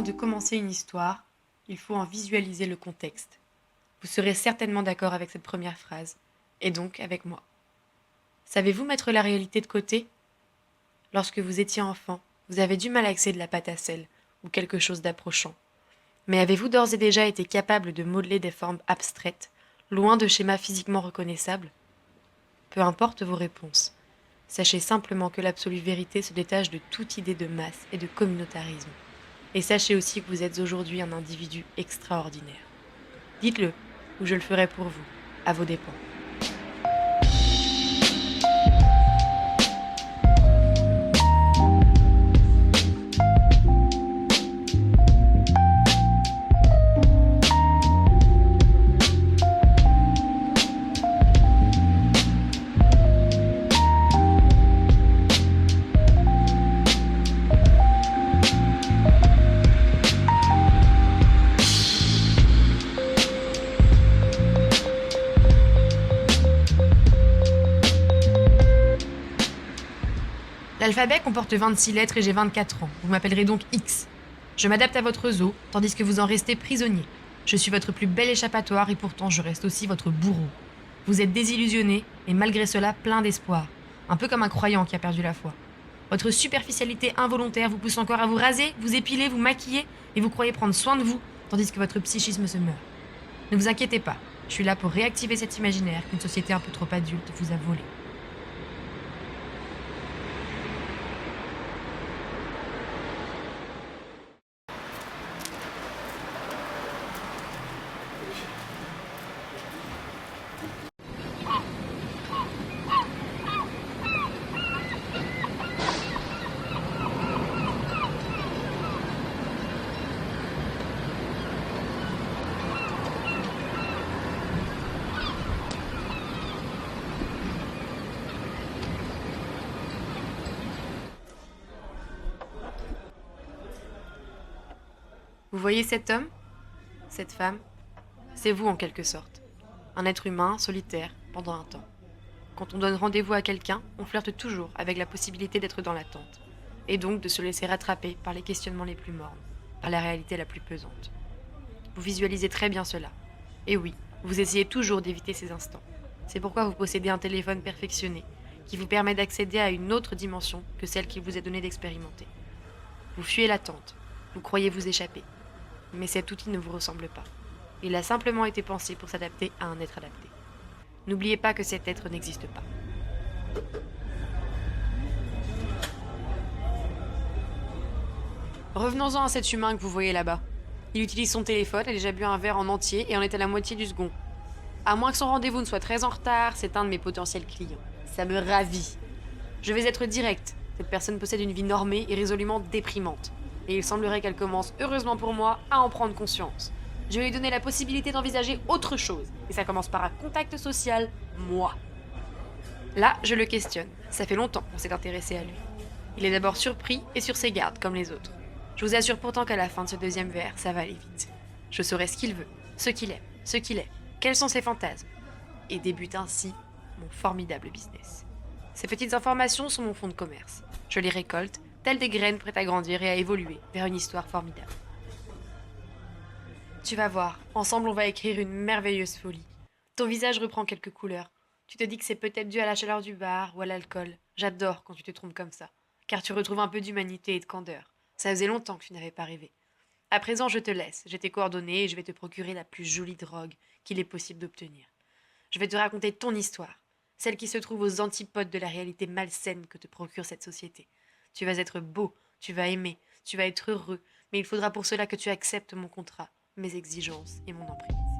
Avant de commencer une histoire, il faut en visualiser le contexte. Vous serez certainement d'accord avec cette première phrase, et donc avec moi. Savez-vous mettre la réalité de côté? Lorsque vous étiez enfant, vous avez du mal à accéder de la pâte à sel, ou quelque chose d'approchant. Mais avez-vous d'ores et déjà été capable de modeler des formes abstraites, loin de schémas physiquement reconnaissables? Peu importe vos réponses. Sachez simplement que l'absolue vérité se détache de toute idée de masse et de communautarisme. Et sachez aussi que vous êtes aujourd'hui un individu extraordinaire. Dites-le, ou je le ferai pour vous, à vos dépens. L'alphabet comporte 26 lettres et j'ai 24 ans. Vous m'appellerez donc X. Je m'adapte à votre zoo, tandis que vous en restez prisonnier. Je suis votre plus bel échappatoire et pourtant je reste aussi votre bourreau. Vous êtes désillusionné et malgré cela plein d'espoir. Un peu comme un croyant qui a perdu la foi. Votre superficialité involontaire vous pousse encore à vous raser, vous épiler, vous maquiller et vous croyez prendre soin de vous, tandis que votre psychisme se meurt. Ne vous inquiétez pas, je suis là pour réactiver cet imaginaire qu'une société un peu trop adulte vous a volé. Vous voyez cet homme? Cette femme? C'est vous en quelque sorte. Un être humain, solitaire, pendant un temps. Quand on donne rendez-vous à quelqu'un, on flirte toujours avec la possibilité d'être dans l'attente, et donc de se laisser rattraper par les questionnements les plus mornes, par la réalité la plus pesante. Vous visualisez très bien cela. Et oui, vous essayez toujours d'éviter ces instants. C'est pourquoi vous possédez un téléphone perfectionné, qui vous permet d'accéder à une autre dimension que celle qu'il vous est donné d'expérimenter. Vous fuyez l'attente, vous croyez vous échapper. Mais cet outil ne vous ressemble pas. Il a simplement été pensé pour s'adapter à un être adapté. N'oubliez pas que cet être n'existe pas. Revenons-en à cet humain que vous voyez là-bas. Il utilise son téléphone, a déjà bu un verre en entier et en est à la moitié du second. À moins que son rendez-vous ne soit très en retard, c'est un de mes potentiels clients. Ça me ravit. Je vais être direct. Cette personne possède une vie normée et résolument déprimante. Et il semblerait qu'elle commence, heureusement pour moi, à en prendre conscience. Je vais lui donner la possibilité d'envisager autre chose. Et ça commence par un contact social, moi. Là, je le questionne. Ça fait longtemps qu'on s'est intéressé à lui. Il est d'abord surpris et sur ses gardes, comme les autres. Je vous assure pourtant qu'à la fin de ce deuxième verre, ça va aller vite. Je saurai ce qu'il veut, ce qu'il aime, ce qu'il est, quels sont ses fantasmes. Et débute ainsi mon formidable business. Ces petites informations sont mon fonds de commerce. Je les récolte, telles des graines prêtes à grandir et à évoluer vers une histoire formidable. Tu vas voir, ensemble on va écrire une merveilleuse folie. Ton visage reprend quelques couleurs. Tu te dis que c'est peut-être dû à la chaleur du bar ou à l'alcool. J'adore quand tu te trompes comme ça, car tu retrouves un peu d'humanité et de candeur. Ça faisait longtemps que tu n'avais pas rêvé. À présent, je te laisse, j'ai tes coordonnées et je vais te procurer la plus jolie drogue qu'il est possible d'obtenir. Je vais te raconter ton histoire, celle qui se trouve aux antipodes de la réalité malsaine que te procure cette société. Tu vas être beau, tu vas aimer, tu vas être heureux, mais il faudra pour cela que tu acceptes mon contrat, mes exigences et mon emprise.